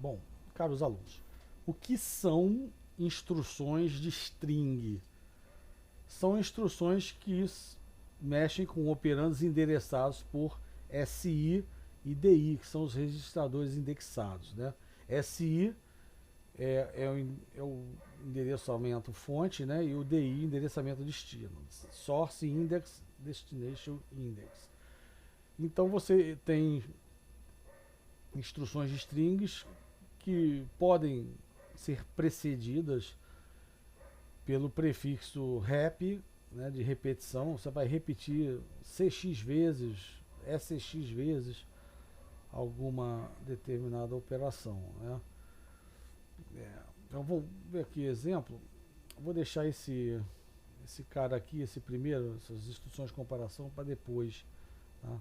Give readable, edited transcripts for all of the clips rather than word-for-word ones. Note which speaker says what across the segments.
Speaker 1: Bom, caros alunos, o que são instruções de string? São instruções que mexem com operandos endereçados por SI e DI, que são os registradores indexados, né? SI é o endereçamento fonte, né? E o DI, endereçamento destino. Source Index, Destination Index. Então você tem instruções de strings que podem ser precedidas pelo prefixo rep, né, de repetição. Você vai repetir CX vezes, SX vezes alguma determinada operação, né? Então vou ver aqui exemplo. Vou deixar esse cara aqui, esse primeiro, essas instruções de comparação para depois, tá?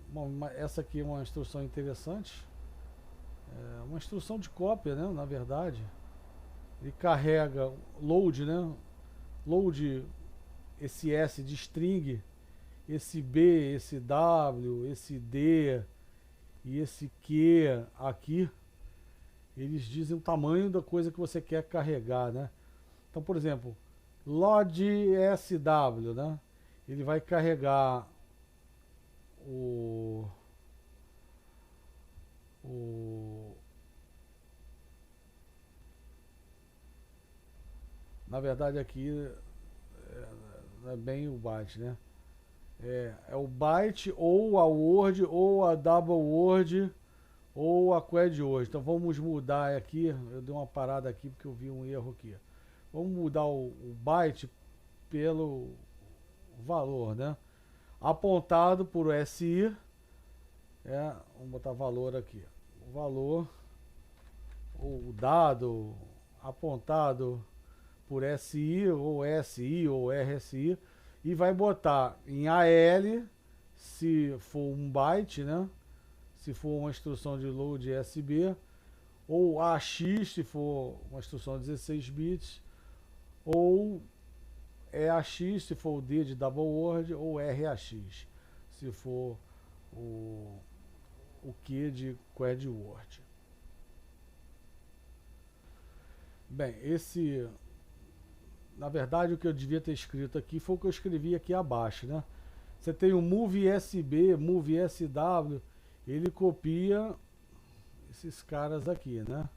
Speaker 1: Bom, essa aqui é uma instrução interessante, uma instrução de cópia, né? Na verdade, ele carrega load, né? Load esse S de string, esse B, esse W, esse D e esse Q aqui, eles dizem o tamanho da coisa que você quer carregar, né? Então, por exemplo, load SW, né? Ele vai carregar o o na verdade aqui não é bem o byte, né? É o byte ou a word ou a double word ou a quad word. Então vamos mudar aqui. Eu dei uma parada aqui porque eu vi um erro aqui. Vamos mudar o byte pelo valor, né? Apontado por SI. Vamos botar valor aqui. O valor, o dado apontado por SI ou SI ou RSI, e vai botar em AL se for um byte, né? Se for uma instrução de load SB, ou AX se for uma instrução de 16 bits, ou EAX se for o D de double word, ou RAX se for o Q de quad word. Bem, na verdade o que eu devia ter escrito aqui foi o que eu escrevi aqui abaixo, né? Você tem o move SB, move SW, ele copia esses caras aqui, né?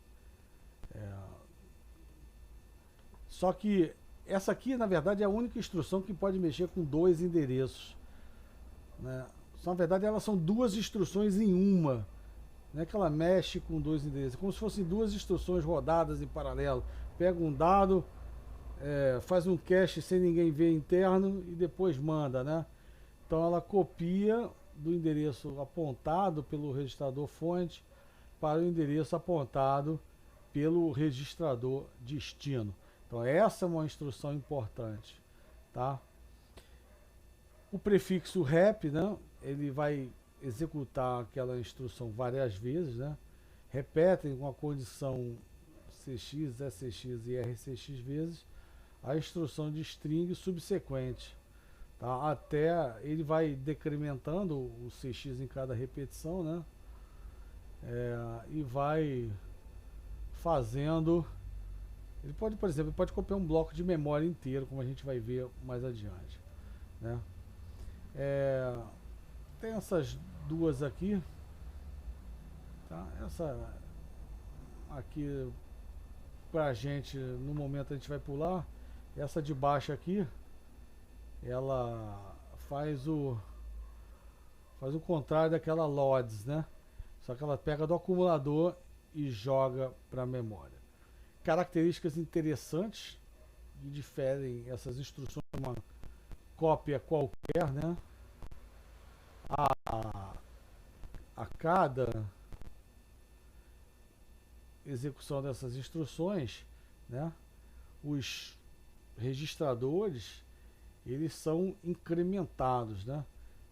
Speaker 1: Só que essa aqui, na verdade, é a única instrução que pode mexer com dois endereços, né? Na verdade, elas são duas instruções em uma. Não é que ela mexe com dois endereços, como se fossem duas instruções rodadas em paralelo. Pega um dado, faz um cache sem ninguém ver interno e depois manda, né? Então ela copia do endereço apontado pelo registrador fonte para o endereço apontado pelo registrador destino. Então essa é uma instrução importante, tá? O prefixo rep, né? Ele vai executar aquela instrução várias vezes, né? Repetem com a condição CX, SX e RCX vezes a instrução de string subsequente, tá? Até ele vai decrementando o CX em cada repetição, né? E vai fazendo. Ele pode, por exemplo, pode copiar um bloco de memória inteiro, como a gente vai ver mais adiante, né? Tem essas duas aqui, tá? Essa aqui pra gente, no momento a gente vai pular. Essa de baixo aqui, ela faz o contrário daquela LODS, né? Só que ela pega do acumulador e joga para a memória. Características interessantes que diferem essas instruções de uma cópia qualquer, né? A cada execução dessas instruções, né? Os registradores, eles são incrementados, né?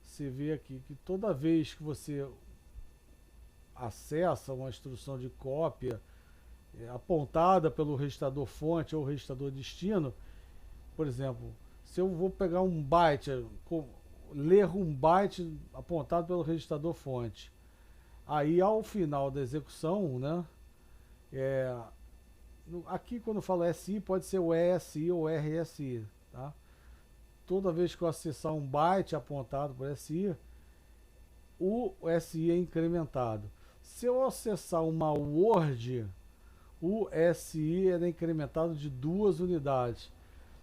Speaker 1: Você vê aqui que toda vez que você acessa uma instrução de cópia apontada pelo registrador fonte ou registrador destino, por exemplo, se eu vou pegar um byte, ler um byte apontado pelo registrador fonte, Aí ao final da execução, né, aqui quando eu falo SI pode ser o ESI ou RSI, tá? Toda vez que eu acessar um byte apontado por SI, o SI é incrementado. Se eu acessar uma word, o SI é incrementado de 2 unidades.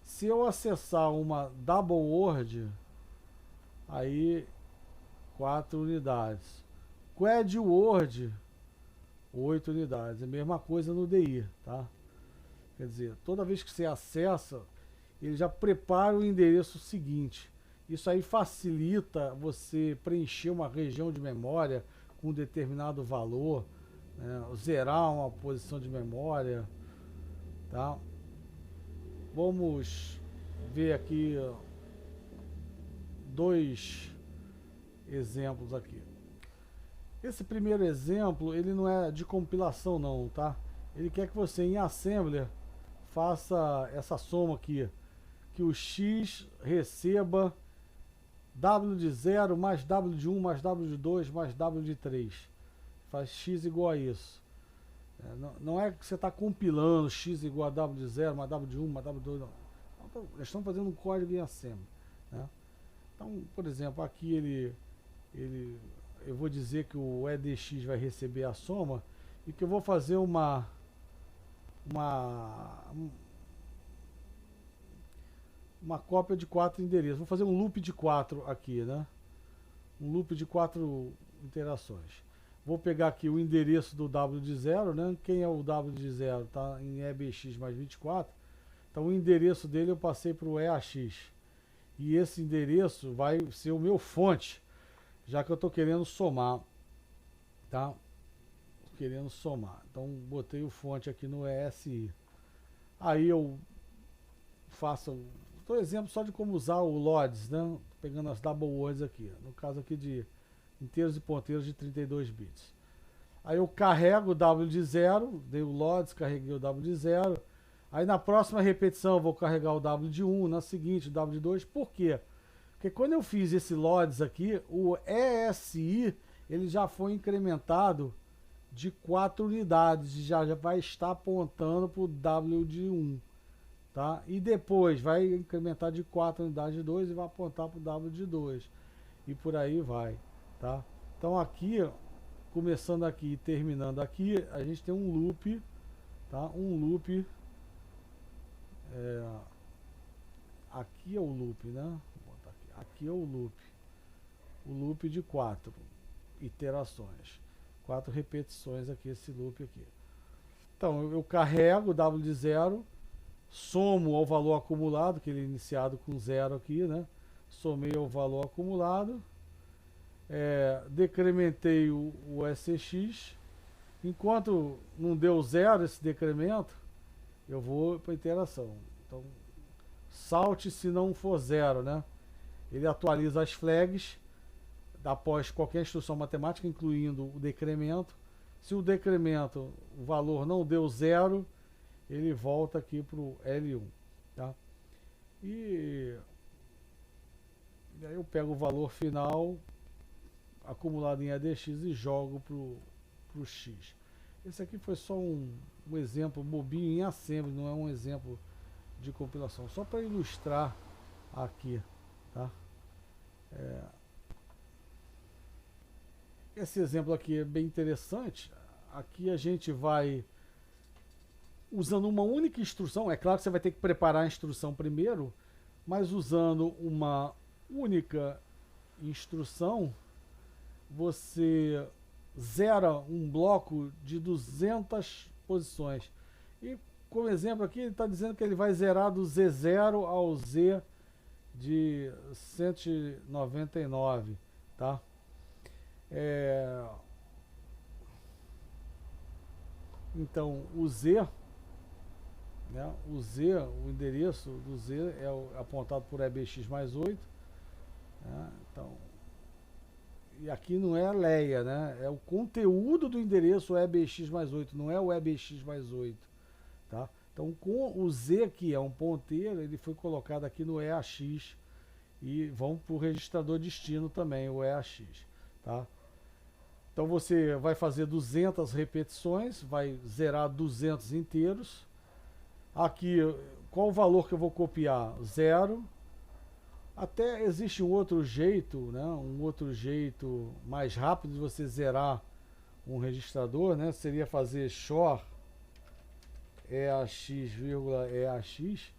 Speaker 1: Se eu acessar uma double word, aí 4 unidades. Quad word, 8 unidades. É a mesma coisa no DI, tá? Quer dizer, toda vez que você acessa, ele já prepara o endereço seguinte. Isso aí facilita você preencher uma região de memória com um determinado valor, né? Zerar uma posição de memória, tá? Vamos ver aqui 2 exemplos aqui. Esse primeiro exemplo, ele não é de compilação não, tá? Ele quer que você em Assembler faça essa soma aqui, que o x receba W de 0 mais W de 1 mais W de 2 mais W de 3. Faz x igual a isso. Não é que você está compilando x igual a W de 0 mais W de 1 mais W de 2, não. Então, eles estão fazendo um código em Assembly, né? Então, por exemplo, aqui eu vou dizer que o EDX vai receber a soma e que eu vou fazer uma cópia de 4 endereços. Vou fazer um loop de 4 aqui, né? Um loop de 4 interações. Vou pegar aqui o endereço do W de 0, né? Quem é o W de 0? Está em EBX mais 24. Então o endereço dele eu passei para o EAX. E esse endereço vai ser o meu fonte, já que eu estou querendo somar, tá? Querendo somar. Então botei o fonte aqui no ESI. Aí eu faço, estou exemplo só de como usar o LODS, né? Pegando as double words aqui, no caso aqui de inteiros e ponteiros de 32 bits. Aí eu carrego o W de 0, dei o LODS, carreguei o W de 0. Aí na próxima repetição eu vou carregar o W de 1, na seguinte o W de 2. Por quê? Porque quando eu fiz esse LODS aqui, o ESI ele já foi incrementado de 4 unidades e já vai estar apontando para o W de 1. Tá? E depois vai incrementar de 4 unidades de 2 e vai apontar para o W de 2. E por aí vai. Tá? Então aqui, começando aqui e terminando aqui, a gente tem um loop. Tá? Um loop. Aqui é o loop, né? Vou botar aqui. Aqui é o loop. O loop de 4 iterações. 4 repetições aqui, esse loop aqui. Então eu carrego o W de 0. Somo ao valor acumulado, que ele é iniciado com 0 aqui, né? Somei ao valor acumulado. Decrementei o SX. Enquanto não deu 0 esse decremento, eu vou para a iteração. Então, salte se não for 0, né? Ele atualiza as flags após qualquer instrução matemática, incluindo o decremento. Se o decremento, o valor não deu 0, ele volta aqui para o L1, tá? E aí eu pego o valor final acumulado em EDX e jogo para o X. Esse aqui foi só um exemplo bobinho em Assembly, não é um exemplo de compilação, só para ilustrar aqui, tá? Esse exemplo aqui é bem interessante. Aqui a gente vai usando uma única instrução. É claro que você vai ter que preparar a instrução primeiro, mas usando uma única instrução, você zera um bloco de 200 posições. E como exemplo aqui, ele está dizendo que ele vai zerar do Z0 ao Z de 199, tá? Então o Z, né, o endereço do Z é apontado por EBX mais 8, né? Então, e aqui não é a leia, né? É o conteúdo do endereço EBX mais 8, não é o EBX mais 8, tá? Então com o Z aqui é um ponteiro, ele foi colocado aqui no EAX e vão para o registrador destino também, o EAX, tá? Então você vai fazer 200 repetições, vai zerar 200 inteiros. Aqui, qual o valor que eu vou copiar? 0. Até existe um outro jeito, né? Um outro jeito mais rápido de você zerar um registrador, né? Seria fazer XOR EAX, EAX.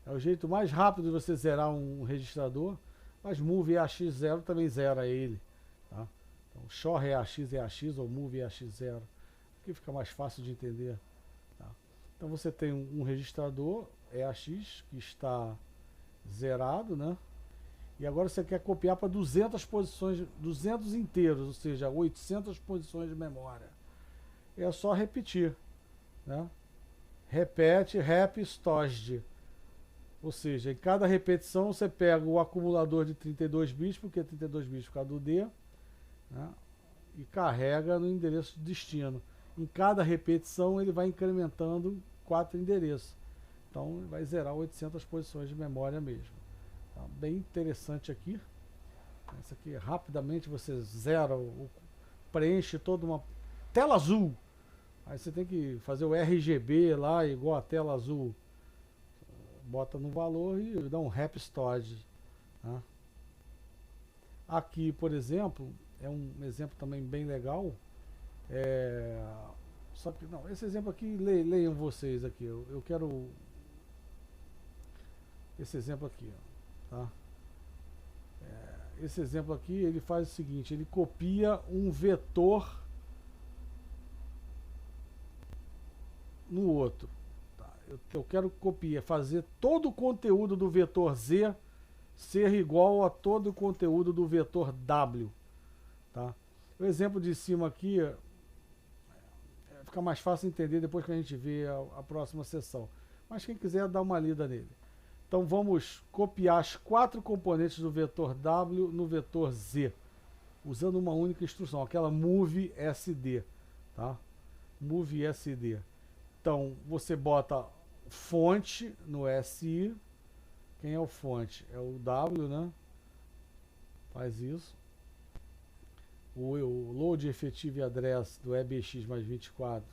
Speaker 1: É o jeito mais rápido de você zerar um registrador, mas MOV EAX0 também zera ele, tá? Então, XOR EAX ou MOV EAX0, que fica mais fácil de entender, tá? Então você tem um registrador EAX que está zerado, né? E agora você quer copiar para 200 posições, 200 inteiros, ou seja, 800 posições de memória. É só repetir, né? Repete, rep, stosd. Ou seja, em cada repetição você pega o acumulador de 32 bits, porque é 32 bits por causa do D, né? E carrega no endereço de destino. Em cada repetição ele vai incrementando 4 endereços. Então vai zerar 800 posições de memória mesmo. Tá bem interessante aqui. Essa aqui, rapidamente você zera, preenche toda uma tela azul. Aí você tem que fazer o RGB lá, igual a tela azul. Bota no valor e dá um rep storage, tá? Aqui, por exemplo, é um exemplo também bem legal. Só que, não, esse exemplo aqui, leiam vocês aqui. Eu quero esse exemplo aqui, tá? Esse exemplo aqui, ele faz o seguinte, ele copia um vetor no outro. Tá? Eu quero copiar, fazer todo o conteúdo do vetor Z ser igual a todo o conteúdo do vetor W. Tá? O exemplo de cima aqui fica mais fácil entender depois que a gente vê a próxima sessão. Mas quem quiser dá uma lida nele. Então vamos copiar as 4 componentes do vetor W no vetor Z, usando uma única instrução, aquela move SD, tá? Move SD. Então você bota fonte no SI. Quem é o fonte? É o W, né? Faz isso. O load effective address do EBX mais 24,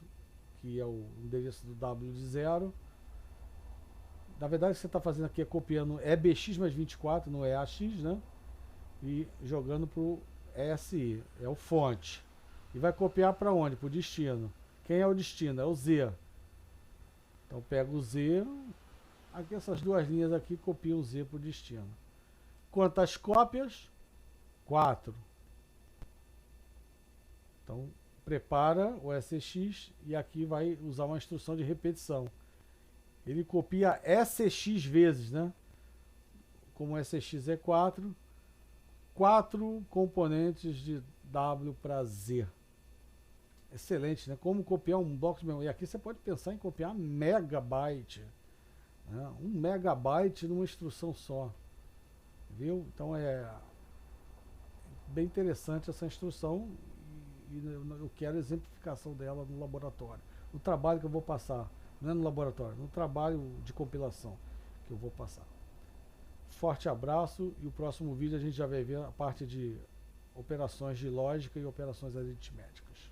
Speaker 1: que é o endereço do W de 0. Na verdade, o que você está fazendo aqui é copiando EBX mais 24 no EAX, né? E jogando para o ESI, é o fonte. E vai copiar para onde? Para o destino. Quem é o destino? É o Z. Então pega o Z, aqui essas duas linhas aqui copiam o Z para o destino. Quantas cópias? 4. Então prepara o SX e aqui vai usar uma instrução de repetição. Ele copia SX vezes, né? Como SX é 4, 4 componentes de W para Z. Excelente, né? Como copiar um bloco de memória. E aqui você pode pensar em copiar megabyte, né? 1 megabyte numa instrução só. Viu? Então é bem interessante essa instrução e eu quero a exemplificação dela no laboratório. O trabalho que eu vou passar. Não é no laboratório, no trabalho de compilação que eu vou passar. Forte abraço e o próximo vídeo a gente já vai ver a parte de operações de lógica e operações aritméticas.